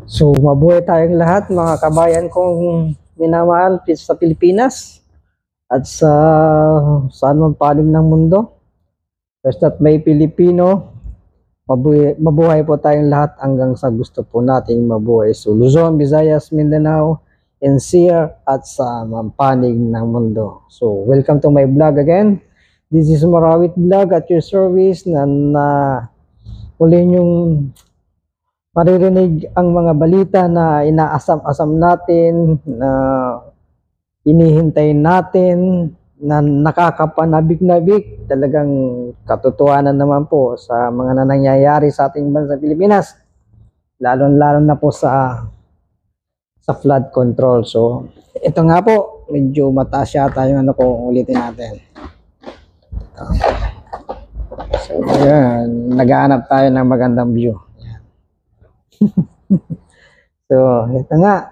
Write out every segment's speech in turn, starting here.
So, mabuhay tayong lahat, mga kabayan kong minamahal sa Pilipinas at saan man panig ng mundo. Basta't may Pilipino, mabuhay po tayong lahat hanggang sa gusto po nating mabuhay. So, Luzon, Visayas, Mindanao, NCR at sa panig ng mundo. So, welcome to my vlog again. This is Marawit Vlog at your service na muli yung maririnig ang mga balita na inaasam-asam natin, na inihintay natin, na nakakapanabik-nabik. Talagang katotohanan naman po sa mga nangyayari sa ating bansa Pilipinas, lalo-lalo na po sa flood control. So, ito nga po, medyo mataas yata yung ano ko, ulitin natin. So, yan, naghahanap tayo ng magandang view. So, ito nga.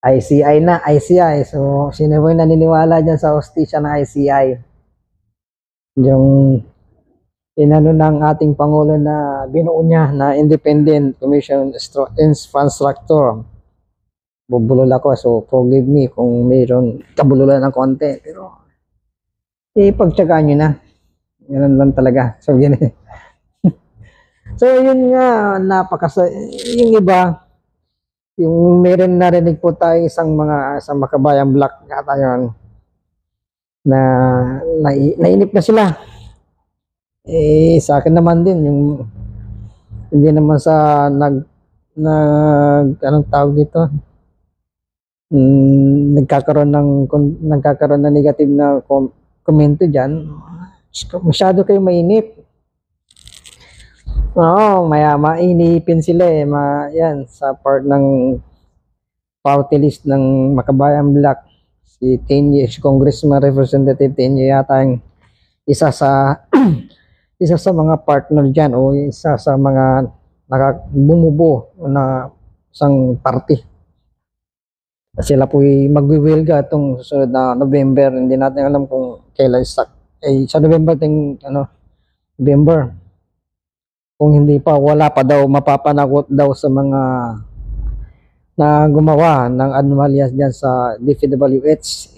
ICI na, ICI. So, sino po yung naniniwala dyan sa hostisya ng ICI? Yung inano ng ating Pangulo na binuo niya na Independent Commission Infrastructure. Bubulol ako, so forgive me kung mayroon kabululan ng konti. Pero, ipagtsagaan nyo na. Ganun lang talaga. So, ganun. So, yun nga, yung iba, yung meron narinig po tayo isang makabayang black yata yun, na nainip na sila. Sa akin naman din, yung hindi naman sa anong tawag dito, nagkakaroon ng negative na komento dyan. Masyado kayo mainip. Oo, mainipin sila yan, sa part ng party list ng Makabayang Black. Si Tenyo, si Congressman Representative Tenyo yata yung isa sa isa sa mga partner dyan, o isa sa mga bumubo na isang party. Sila po magwiwilga itong susunod na November. Hindi natin alam kung kailan sa November November. Kung hindi pa, wala pa daw, mapapanagot daw sa mga na gumawa ng anomalya dyan sa DPWH.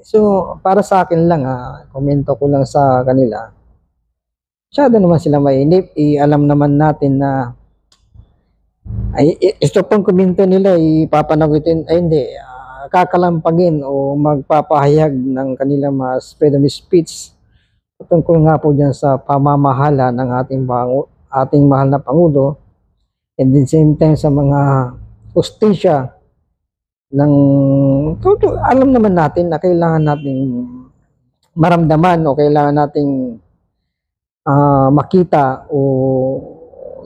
So, para sa akin lang, komento ko lang sa kanila. Masyado naman sila mainip. Alam naman natin na ito pong komento nila, ipapanagutin, hindi, kakalampagin o magpapahayag ng kanilang freedom of speech tungkol nga po dyan sa pamamahala ng ating mahal na Pangulo, and at the same time sa mga hostisya ng alam naman natin na kailangan nating maramdaman o kailangan nating makita o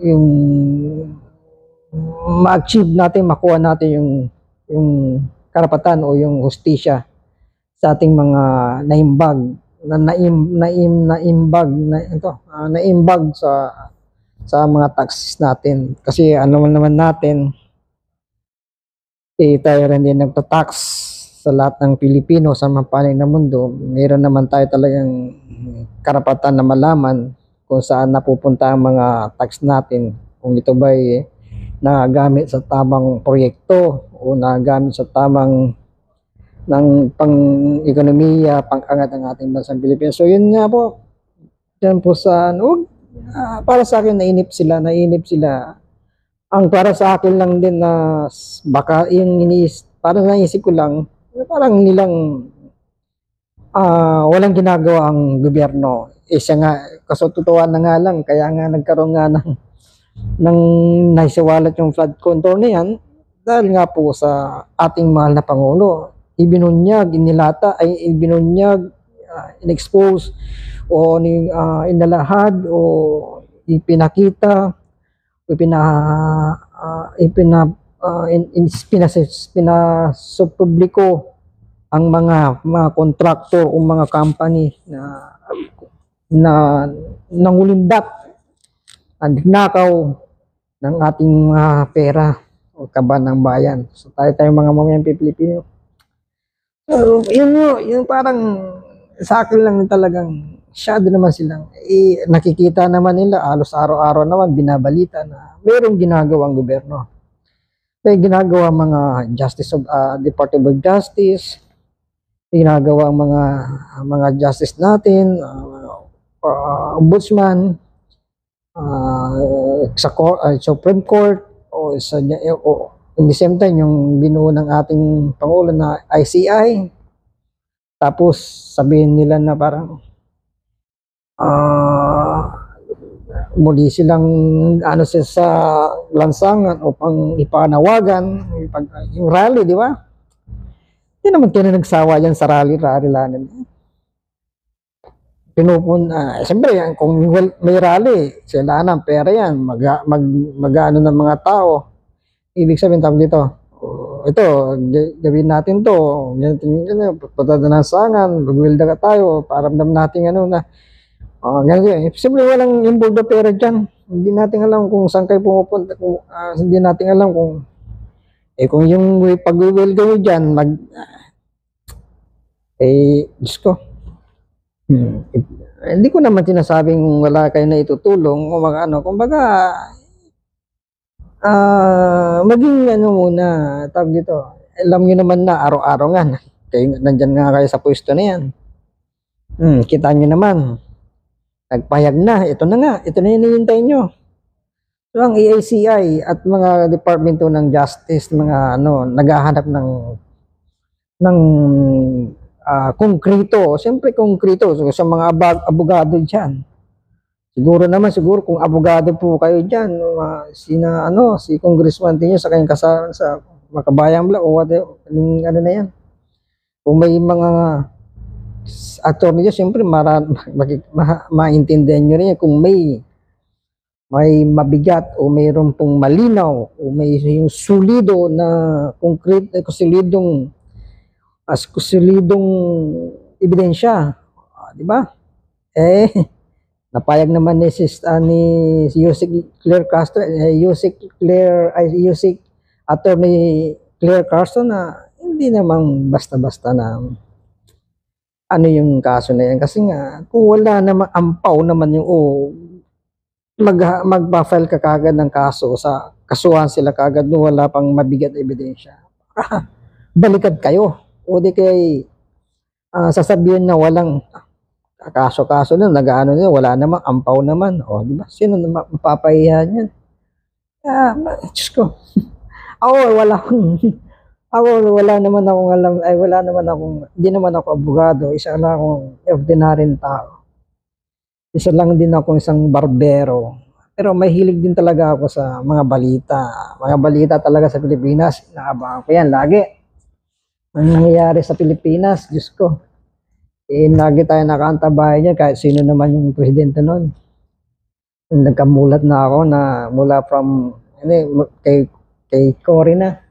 yung ma-achieve natin, makuha natin yung karapatan o yung hostisya sa ating mga naimbag naimbag sa mga taxes natin. Kasi ano naman natin, tayo rin din nagtatax sa lahat ng Pilipino sa mga panig ng mundo. Meron naman tayo talagang karapatan na malaman kung saan napupunta ang mga tax natin, kung ito ba'y nagagamit sa tamang proyekto o nagagamit sa tamang ng pang-ekonomiya, pang-angat ng ating bansang Pilipinas. So, yun nga po. Yan po para sa akin, nainip sila. Ang para sa akin lang din na baka para naisip ko lang, parang nilang walang ginagawa ang gobyerno. Siya nga, kasututuan na nga lang, kaya nga nagkaroon nga ng naisiwalat yung flood control na yan, dahil nga po sa ating mahal na Pangulo. Ibinunyag, in-expose o inalahad o ipinakita o pinasupubliko ang mga kontraktor o mga company na nangulimbat at nakaw ng ating pera o kaban ng bayan. So tayo mga mamamayang Pilipino. So, yun parang sa akin lang talagang masyado naman silang, nakikita naman nila, halos araw-araw naman binabalita na mayroong ginagawang gobyerno. May ginagawa mga Department of Justice, ginagawa ang mga justice natin, ombudsman, Supreme Court, in the same time, yung binuo ng ating Pangulo na ICI. Tapos sabihin nila na parang muli silang sa lansangan upang ipanawagan yung rally, di ba? Hindi naman kayo nagsawa yan sa rally-lanin. Siyempre, kung may rally, sila ng pera yan, mag-ano ng mga tao. Ibig sabihin, tawag dito, ito, gawin natin to, punta na ng sangan, magwilda ka tayo, paramdam natin ganyan. Siyempre, walang involved na pera dyan. Hindi natin alam kung saan kayo pumupunta, hindi natin alam kung yung pag-will kayo dyan, Diyos ko. Hindi ko naman sinasabing wala kayo na itutulong o kumbaga maging muna, tawag dito. Alam niyo naman na araw-araw nga kayo nandiyan nga kayo sa pwesto na yan. Kita niyo naman. Nagpayag na, ito na yung hinihintay niyo. So ang AICI at mga departamento ng justice, mga naghahanap ng konkrito, siyempre konkrito sa mga abogado diyan. Siguro kung abogado po kayo diyan, si Congressman niyo sa kanyang kasalan sa Makabayang Black o na yan. Kung may mga attorney niyo, siyempre maintindihan niyo rin kung may mabigat o mayroon pong malinaw o may yung sulido na concrete, solidong ebidensya, di ba? Napayag naman ni Yusek Claire Castro, Attorney Claire Castro na hindi naman basta-basta na yung kaso na yan. Kasi nga, kung wala naman, ampaw naman yung magpa-file ka kagad ng kaso, sa kasuhan sila kagad no wala pang mabigat ebidensya. Balikan kayo. O di kay sasabihin na walang kaso-kaso na nag-ano nila, wala namang ampaw naman. O di ba? Sino na mapapahiya niyan? Diyos ko. Wala naman akong alam, hindi naman ako abogado, isa lang akong ordinaryong tao. Isa lang din ako isang barbero. Pero may hilig din talaga ako sa mga balita. Mga balita talaga sa Pilipinas, naabangan ko yan lagi. Ang nangyayari sa Pilipinas, Diyos ko. Lagi tayo nakaantabay niya kahit sino naman yung presidente noon. Nagkamulat na ako na mula from kay Cory na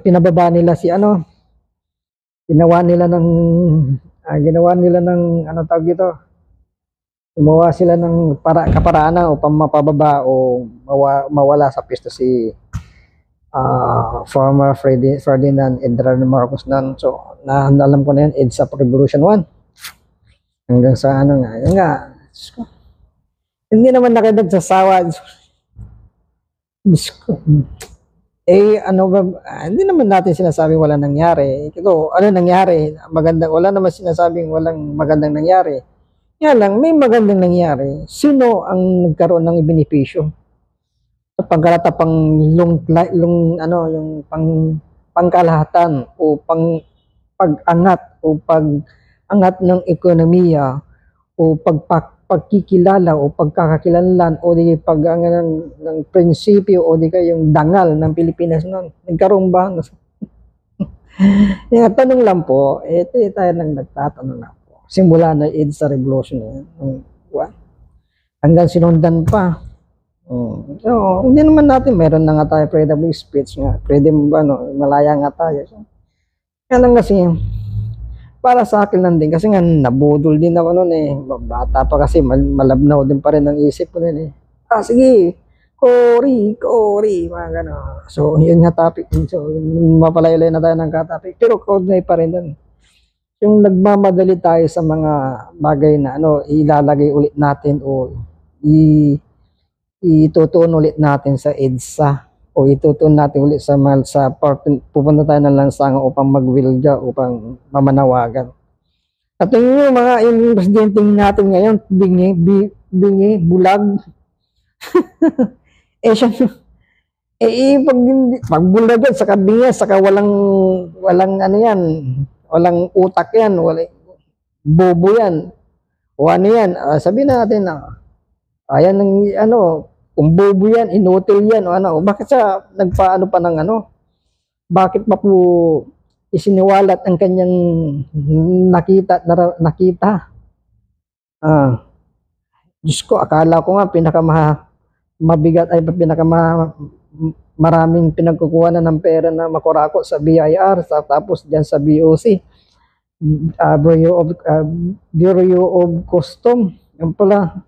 pinababa nila si ginawa nila ng tawag dito, gumawa sila ng kaparaan upang mapababa o mawala sa pwesto si former Ferdinand Edrar Marcos nan. So alam ko na yan, EDSA Revolution 1 hanggang sa yun nga, hindi naman na kayo nagsasawa. Hindi naman natin sinasabing walang nangyari. Ito, nangyari? Wala naman sinasabing walang magandang nangyari. Yan lang, may magandang nangyari. Sino ang nagkaroon ng benepisyo? Sa yung pangkalahatan o pag-angat ng ekonomiya o pagkikilala o pagkakakilanlan o di ng prinsipyo o di kayong dangal ng Pilipinas noon. Nagkaroon ba? Yung tanong lang po, tayo nang nagtatanong na po. Simula na EDSA Revolution na yan. Hanggang sinundan pa. So, hindi naman natin, meron na nga tayo freedom of speech nga. Freedom malaya nga tayo. So, yan lang kasi, para sa akin lang din kasi nga nabudol din ako noon bata pa kasi malabnaw din pa rin ang isip ko noon sige, Cory, mga gano'n. So yun nga topic, so mapalaylay na tayo ng topic pero coordinate pa rin doon. yung nagmamadali tayo sa mga bagay na ilalagay ulit natin o itutuon ulit natin sa EDSA o itutuon natin ulit sa pupunta tayo ng lansangan upang magwilga, upang mamanawagan. At yung presidente natin ngayon, bingi, bulag. Siya, pag bulagan, saka bingi, saka walang walang utak yan, bobo yan, o yan, sabihin natin ayan kung bobo yan, inutil yan, o bakit siya nagpaano pa ng bakit pa po isiniwalat ang kanyang nakita. Diyos ko, akala ko nga mabigat ay maraming pinagkukuha ng pera na makurako sa BIR, tapos dyan sa BOC, Bureau of Custom, yan pala,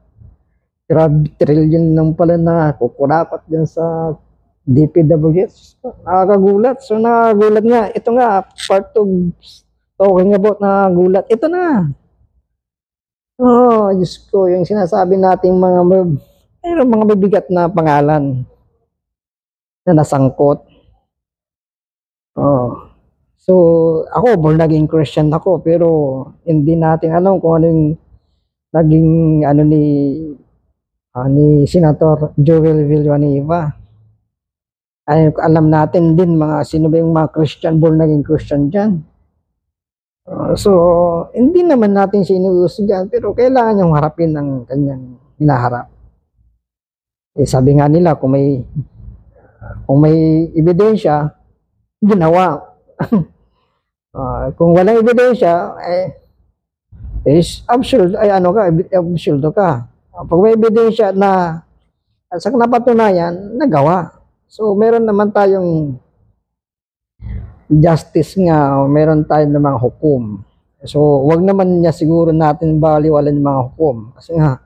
grabe, trillion lang pala na kukurakot dyan sa DPWH. Nakakagulat. So nakakagulat nga. Ito nga, part of talking about nakakagulat. Ito na. Diyos ko, yung sinasabi nating mga mabibigat na pangalan na nasangkot. So, ako, born again Christian ako, pero hindi natin alam kung ano yung naging ni Senator Joel Villanueva. Ay, alam natin din sino ba yung mga Christian, born again Christian dyan. So, hindi naman natin sinuusgan, pero kailangan yung harapin ang kanyang hinaharap. Sabi nga nila, kung may ebidensya, ginawa. Kung walang ebidensya, absurd ka. Pag may ebidensya na sa napatunayan, nagawa. So, meron naman tayong justice nga, o meron tayong mga hukom. So, wag naman niya siguro natin baliwalan yung mga hukom. Kasi nga,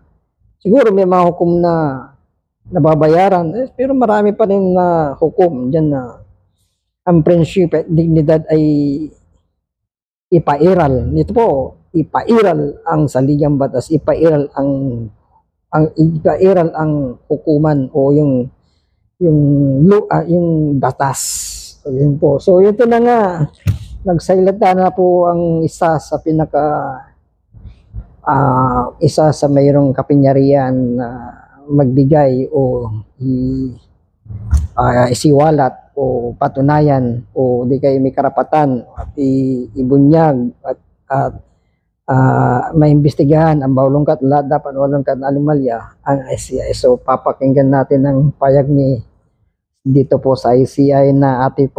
siguro may mga hukom na nababayaran, pero marami pa rin na hukom dyan na ang prinsipyo at dignidad ay ipairal. Ito po, ipairal ang saligang batas, ipairal ang hukuman o yung batas. So, yun po. So, ito na nga, nagsalita na po ang isa sa mayroong kapinyarihan na magbigay o isiwalat o patunayan o di kayo may karapatan at ibunyag at maimbestigahan ang bawalungkat, lahat dapat walungkat na anomalya ang ICI. So, papakinggan natin ang payag dito po sa ICI na tayo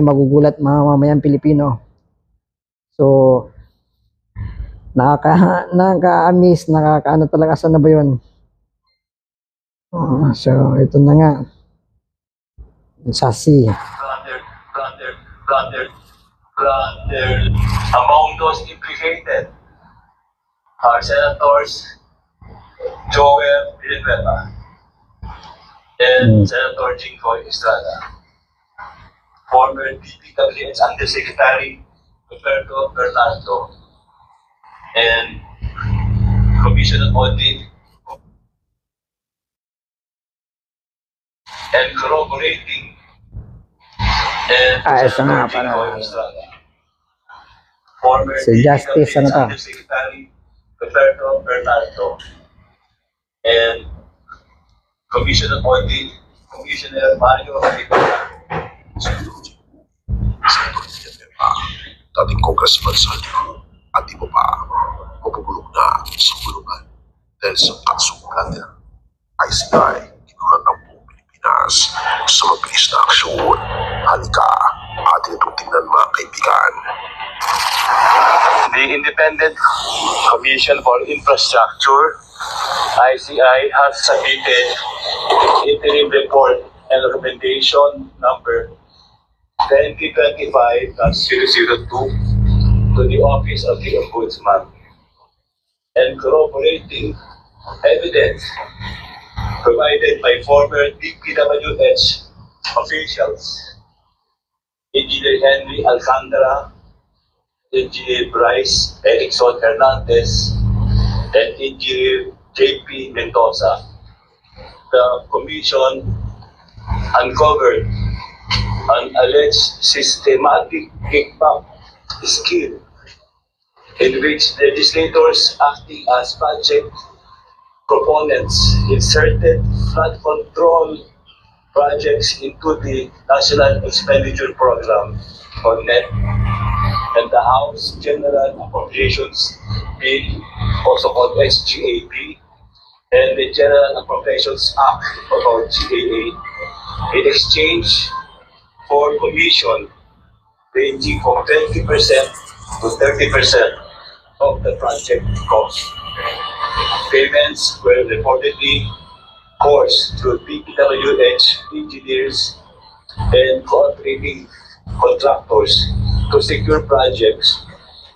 magugulat mga mamamayang Pilipino. So, nakaka-amis, nakakaano talaga, sana ba yun? So, ito na nga. Sasi. Brother, among those implicated are Senators Joel Villanueva and Senator Jinggoy Estrada, former DPWH Undersecretary Roberto Bernardo, and Commission on Audit and Corroborating and Senator Jinggoy Estrada, former si Justice Undersecretary Roberto Bernardo, and Commission on Audit Commissioner Mario Ricola. Dating congressman sa at iba pa mapupulong na sa pulungan dahil sa kaso natin ICI kinulang ng buong Pilipinas sa mabilis na aksyon. Halika, atin itong tingnan mga kaibigan. The Independent Commission for Infrastructure, ICI, has submitted interim report and recommendation number 2025-002 to the Office of the Ombudsman, and corroborating evidence provided by former DPWH officials, Engineer Henry Alcantara, Engineer Bryce Erickson Hernandez, and Engineer JP Mendoza. The commission uncovered an alleged systematic kickback scheme in which legislators acting as project proponents inserted flood control projects into the National Expenditure Program or NEP and the House General Appropriations Bill, also called SGAB, and the General Appropriations Act, or called GAA, in exchange for commission ranging from 20% to 30% of the project cost. Payments were reportedly coursed through PPWH engineers and cooperating contractors to secure projects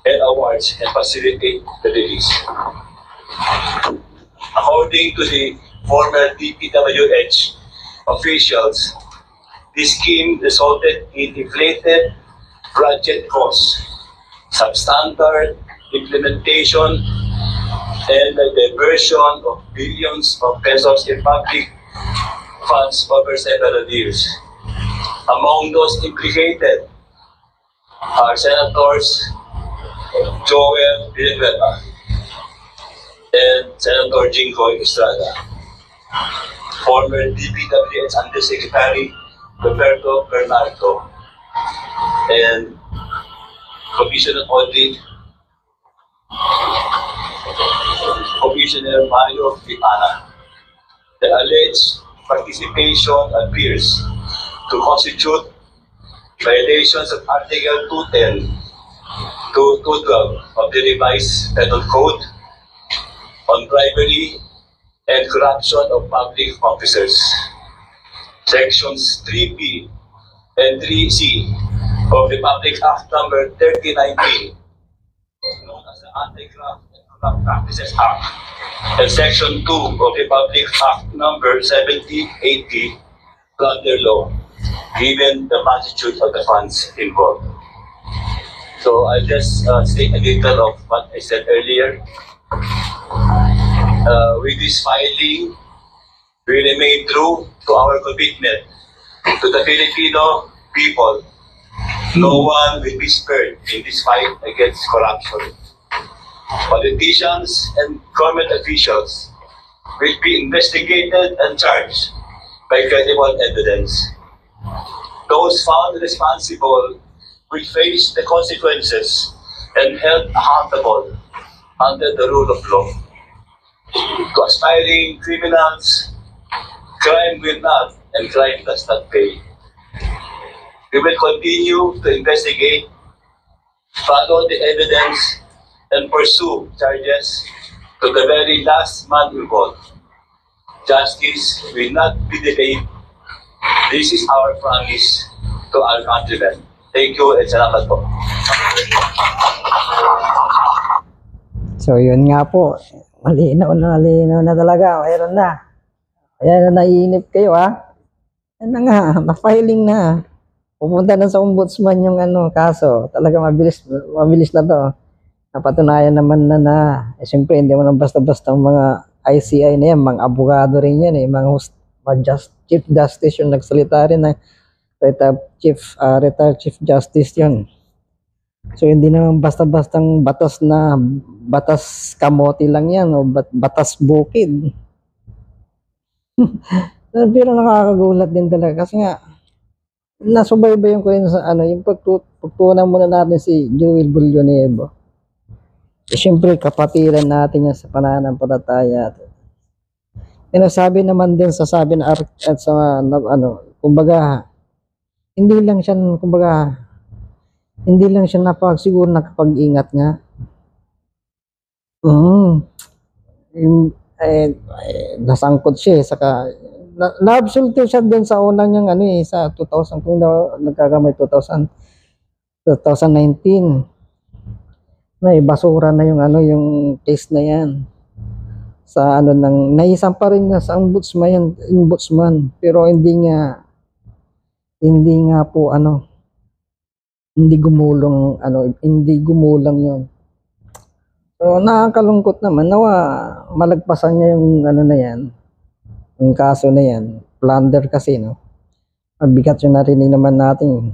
and awards and facilitate the release. According to the former DPWH officials, this scheme resulted in inflated project costs, substandard implementation, and the diversion of billions of pesos in public funds over several years. Among those implicated are Senators Joel Villanueva and Senator Jingoy Estrada, former DPWH Undersecretary Roberto Bernardo, and Commissioner Audit Commissioner Mario Vitana. The alleged participation appears to constitute violations of Article 210 to 212 of the revised Penal Code on bribery and corruption of public officers. Sections 3B and 3C of the Public Act number 3019, known as the Anti-Graft and Corrupt Practices Act, and Section 2 of the Public Act number 7080, Plunder Law, given the magnitude of the funds involved. So I'll just state a little of what I said earlier. With this filing, we remain true to our commitment to the Filipino people. No one will be spared in this fight against corruption. Politicians and government officials will be investigated and charged by credible evidence. Those found responsible will face the consequences and held accountable under the rule of law. To aspiring criminals, crime will not and crime does not pay. We will continue to investigate, follow the evidence, and pursue charges to the very last man involved. Justice will not be delayed. This is our promise to our countrymen. Thank you and salamat po. So yun nga po, malinaw na talaga, mayroon na. Kaya na naiinip kayo Yan na nga, na-filing na. Pupunta na sa ombudsman yung kaso. Talaga mabilis na to. Napatunayan naman na siyempre hindi mo nang basta-basta mga ICI na yan, mga abogado rin yan mga Chief Justice yung nagsalita rin na retired Chief Justice yun. So hindi naman basta-bastang batas kamote lang yan o batas bukid. Pero nakakagulat din talaga kasi nga nasubaybayan ko rin sa yung pagtutunan muna natin si Joel Villanueva. Siyempre kapatiran natin yan sa pananampalataya. Sabi naman din sa sabi na kumbaga hindi lang siya siguro nakapag-ingat nga. Nasangkot siya saka na-absolute siya din sa unang niyang sa 2000 kung nagkakamay 2019 na basura na yung case na yan sa naisampa rin na sa ombudsman pero hindi nga po hindi gumulong yun. So, nakakalungkot naman. Nawa, malagpasan niya yung ano na yan, yung kaso na yan. Plunder kasi, no? Mabigat yung narinig naman natin.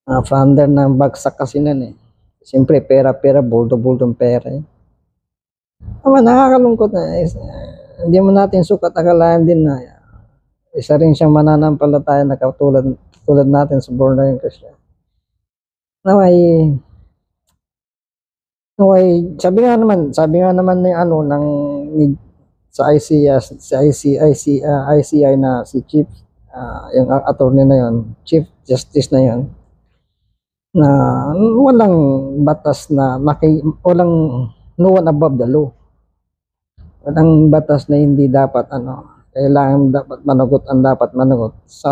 Plunder ng bagsak kasi nun eh. Siyempre, pera-pera, bulto-bultong pera eh. Nakakalungkot na. Hindi mo natin sukat akalain din na isa rin siyang mananampalataya na tulad natin sa born again Christian. Naway, sabi nga naman ng sa ICI na si Chief, yung attorney na yon, Chief Justice na yon, na walang batas na walang no one above the law. Walang batas na hindi dapat kailangan dapat managot ang dapat managot sa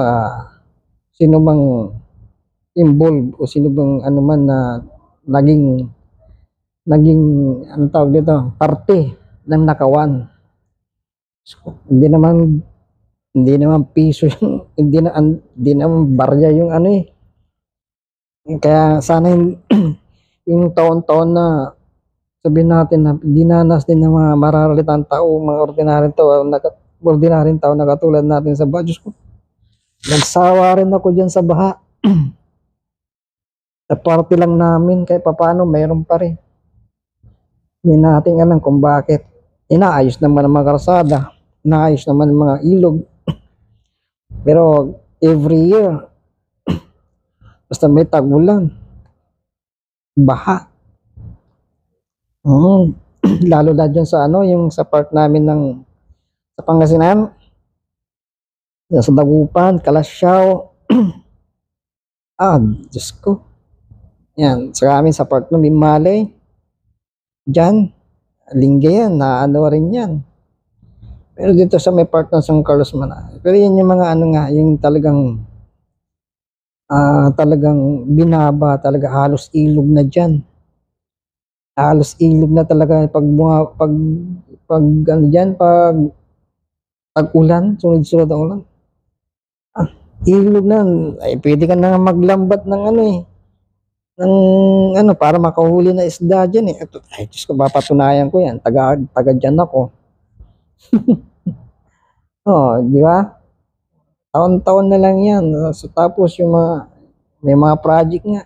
sino bang involved o sino bang man na naging ang tawag dito, parte ng nakawan. So, hindi naman piso yung hindi naman barya yung Kaya sana yung taon-taon na sabihin natin na dinanas din ng mga mararalitang tao, mga ordinaryong tao na katulad natin sa Baha. Diyos ko, nagsawa rin ako dyan sa Baha. Sa party lang namin, kahit papaano mayroon pa rin. Hindi natin alam kung bakit. Inaayos naman ang mga karsada, inaayos naman ang mga ilog. Pero every year, basta may tag-ulan, baha. Lalo na dyan sa yung sa part namin sa Pangasinan, sa Dagupan, Kalasyaw. Diyos ko. Yan, sa amin sa part ng Limale, dyan, Lingge yan, rin yan. Pero dito sa may part ng San Carlos pero yan yung mga yung talagang binaba, talaga halos ilog na dyan. Halos ilog na talaga pag ulan, sunod-sunod ang ulan. Ilog na, ay pwede ka na maglambat ng para makahuli na isda dyan eh. Ay, Diyos ko, papatunayan ko yan. Taga dyan ako. Di ba? Taon-taon na lang yan. So, tapos may mga project nga.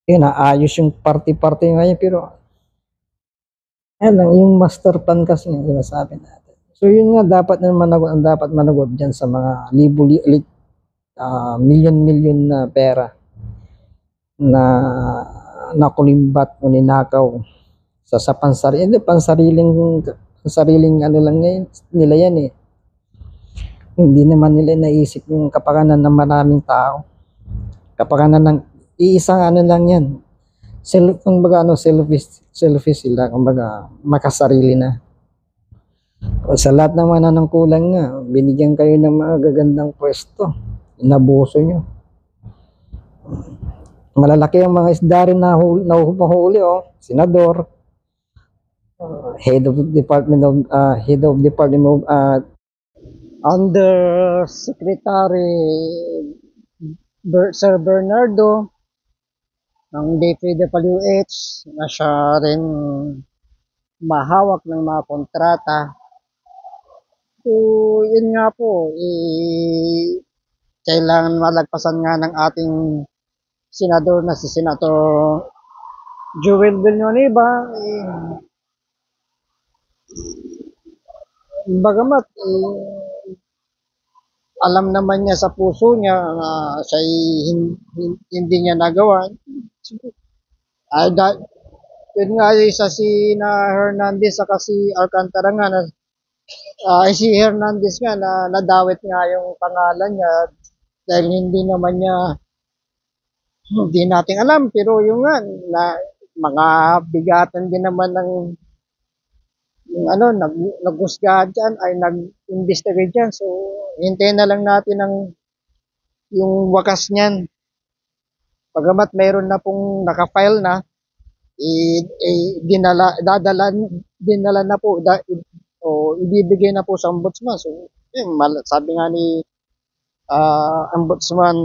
Yun, naayos yung party-party ngayon, pero yung master plan kasi yung sinasabi natin. So yun nga, dapat managot dyan sa mga milyon-milyon na pera na nakulimbat o ninakaw sa pansariling lang nila yan eh. Hindi naman nila naisip yung kapakanan ng maraming tao. Kapakanan ng iisang lang yan. Selfish sila, kumbaga makasarili na. O sa lahat ng mananangkulan nga, binigyan kayo ng mga gagandang pwesto. Inabuso nyo. Malalaki ang mga isda rin na huli, senador, head of department under Secretary Sir Bernardo ng DPWH na siya rin mahawak ng mga kontrata. So, yun nga po, kailangan malagpasan nga ng ating senador na si Senator Joel Villanueva. Bagamat alam naman niya sa puso niya na siya hindi niya nagawa. Yun nga isa si Hernandez saka si Alcantara nga si Hernandez nga na nadawit nga yung pangalan niya dahil hindi natin alam, pero yung nga na mga bigatan din naman ng nag-husga dyan ay nag-investigate dyan. So hintayin na lang natin yung wakas niyan. Pagamat mayroon na pong naka-file na, dinala na po, ibibigay na po sa ombudsman. So, sabi nga ni ombudsman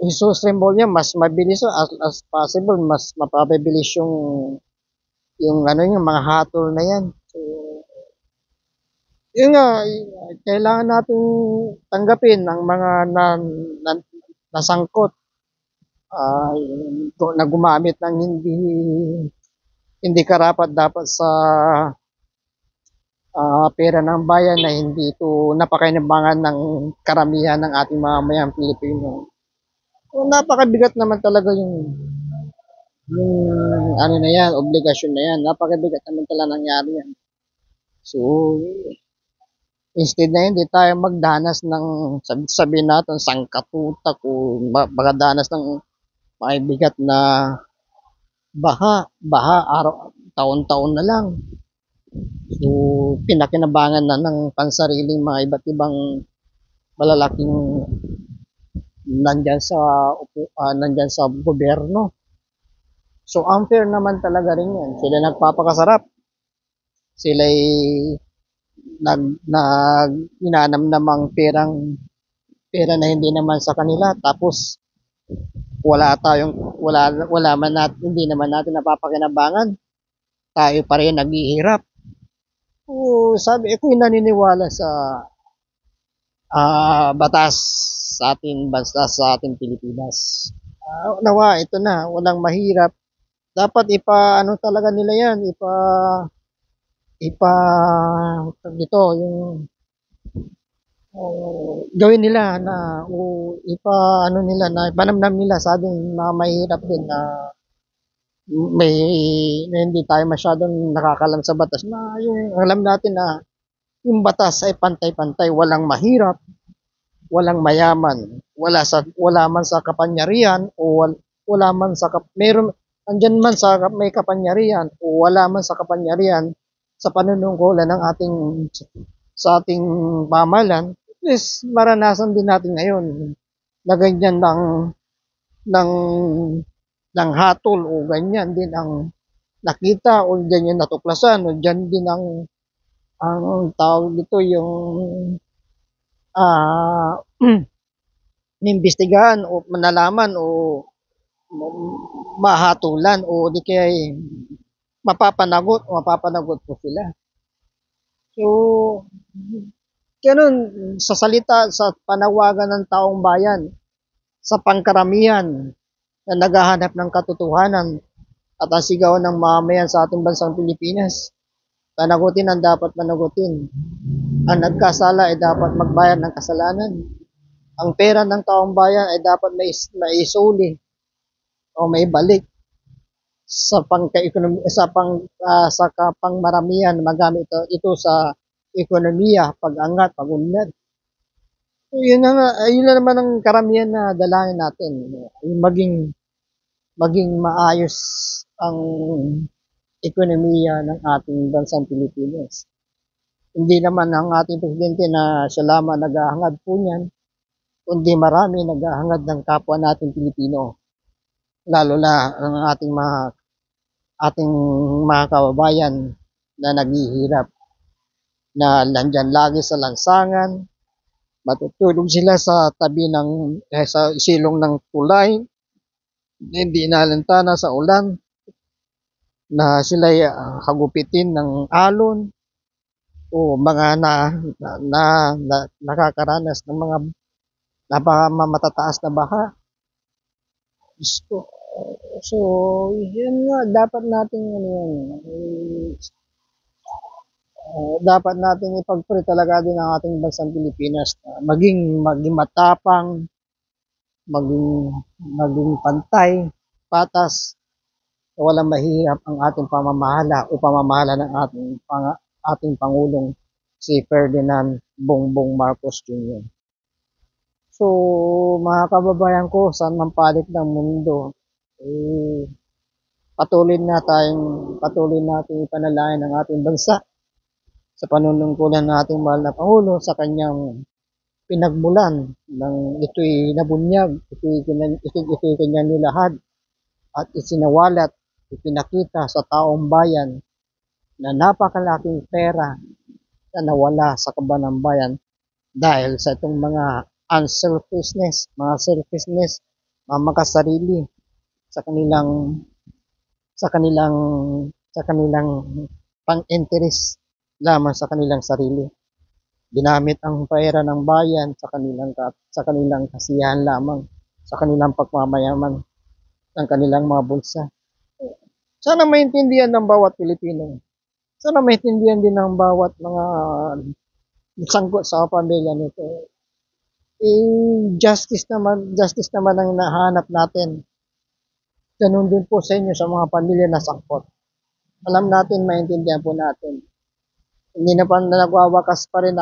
Jesus symbol niya mas mabilis as possible, mas mapapabilis yung ano yung mga hatol na yan. So, yun nga, kailangan natin tanggapin ang mga na, nasangkot na gumamit ng hindi karapat dapat sa pera ng bayan na hindi ito napakinabangan ng karamihan ng ating mamamayang Pilipino. So, napakabigat naman talaga yung ano na yan, obligasyon na yan. Napakabigat naman talaga nangyari yan. So, instead na hindi tayo magdanas ng sabihin natin sangkatutak o magdanas ng maibigat na baha araw taon-taon na lang. So, pinakinabangan na ng pansariling mga iba't ibang malalaking nandyan sa gobyerno. So, unfair naman talaga rin yan. Sila nagpapakasarap. Sila'y inanamnamang pera na hindi naman sa kanila. Tapos, wala man natin, hindi naman natin napapakinabangan. Tayo pa rin naghihirap. Sabi ko naniniwala sa batas sa ating bansa, sa ating Pilipinas. Nawa, ito na, walang mahirap. Dapat ano talaga nila yan, dito, yung gawin nila na ano nila na ipanamnam nila sa ating mga mahirap din na na hindi tayo masyadong nakakalam sa batas na yung alam natin na yung batas ay pantay-pantay, walang mahirap, walang mayaman, wala man sa kapangyarihan o wala man sa meron andyan man sa may kapangyarihan o wala man sa kapangyarihan sa panunungkulan ng sa ating pamahalaan, is maranasan din natin ngayon na ganyan ng ng hatol o ganyan din ang nakita o ganyan natuklasan o dyan din ang tawag dito yung inimbestigahan o manalaman o mahatulan o di kaya mapapanagot po sila. So, ganun, sa salita, sa panawagan ng taong bayan, sa pangkaramihan na naghahanap ng katotohanan at ang sigaw ng mamayan sa ating bansang Pilipinas, panagutin ang dapat panagutin. Ang nagkasala ay dapat magbayad ng kasalanan. Ang pera ng taong bayan ay dapat maisuli o maibalik sa pangka-ekonomiya sa pangmaramihan magamit ito sa ekonomiya, pag-angat, pag-unlad. So, yun na naman ang karamihan na dalangin natin. Maging maayos ang ekonomiya ng ating bansang Pilipinas. Hindi naman ang ating presidente na siya lamang naghahangad po niyan, kundi marami naghahangad ng kapwa nating Pilipino. Lalo na ang ating mga kababayan na naghihirap, na nandyan lagi sa lansangan, matutulog sila sa tabi sa silong ng tulay, hindi inalintana sa ulan, na sila'y hagupitin ng alon o mga nakakaranas ng mga matataas na baha. So, yun nga, dapat nating ipag-pray talaga din ang ating bansang Pilipinas na maging matapang, maging pantay, patas, walang mahirap ang ating pamamahala o pamamahala ng ating Pangulong si Ferdinand Bongbong Marcos Jr. So, mga kababayan ko, saan man panig ng mundo, patuloy natin ipanalangin ang ating bansa sa panunungkulan ng ating mahal na Pangulo sa kanyang pinagmulan ng ito'y nabunyag, ito'y kanyang nilahad at isinawalat, ipinakita sa taong bayan na napakalaking pera na nawala sa kaban ng bayan dahil sa itong mga unselfishness, mga selfishness, mga makasarili sa kanilang sa kanilang sa kanilang pang-interest lamang sa kanilang sarili. Ginamit ang pera ng bayan sa kanilang kasiyahan lamang, sa kanilang pagmamayaman ng kanilang mga bulsa. Sana maintindihan ng bawat Pilipino. Sana maintindihan din ng bawat mga sangkot sa pamilya nito. Justice naman ang nahanap natin. Ganun din po sa inyo sa mga pamilya na sangkot. Alam natin, maintindihan po natin. Hindi na pa nagwawakas pa rin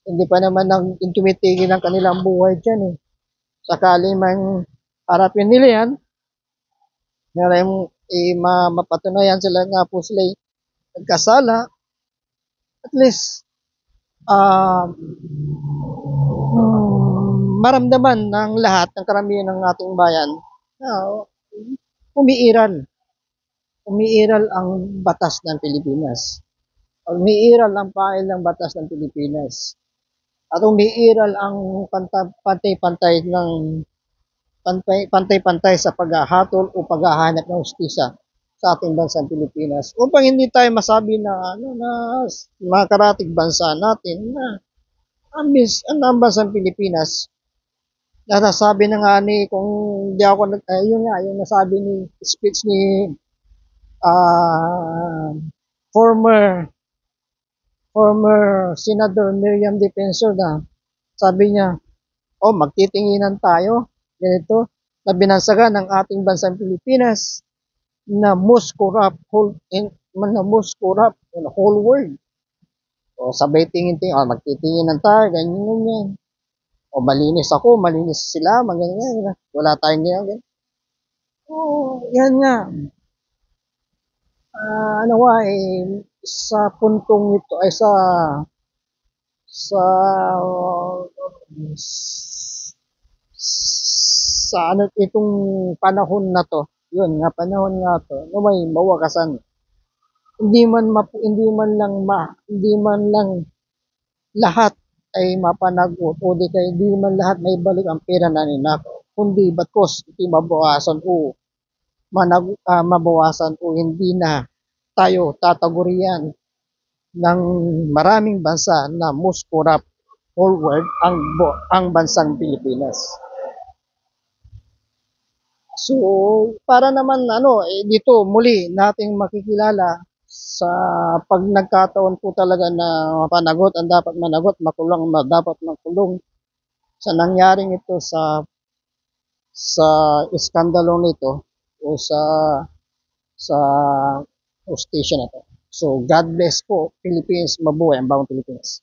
hindi pa naman tumitigil ang kanilang buhay dyan eh. Sakali man harapin nila yan, mapatunayan sila nga po sila nagkasala, at least, maramdaman ng lahat, ng karamihan ng ating bayan, na umiiral. Umiiral ang batas ng Pilipinas. Umiiral ang pail ng batas ng Pilipinas. At umiiral ang pantay-pantay sa paghahatol o paghahanap ng hustisya sa ating bansang Pilipinas. Upang hindi tayo masabi na mga karatig bansa natin na ang bansang Pilipinas, nasasabi na nga ni, kung di ako, yung nasabi ni speech ni former Senator Miriam Defensor na sabi niya, magtitinginan tayo ganito na binansagan ng ating bansang Pilipinas na most corrupt in the whole world. Sabay tingin-tingin, magtitinginan tayo, ganyan. Malinis ako, malinis sila, ganyan. Wala tayong ganyan. Yan nga. Sa puntong ito ay sa itong panahon na to, panahon nga to, na may mawakasan. Hindi man lang lahat ay mapanagot o hindi man lahat may balik ang pera na ninakaw, kundi batkos hindi mabawasan o hindi na tayo tatagurian ng maraming bansa na most corrupt whole world ang bansang Pilipinas. So, para naman dito muli nating makikilala sa pag nagkataon po talaga na mapanagot ang dapat managot, makulong ang dapat makulong sa nangyaring ito sa iskandalo nito o sa hostisya na to. So, God bless po, Philippines, mabuhay ang bawang Pilipinas.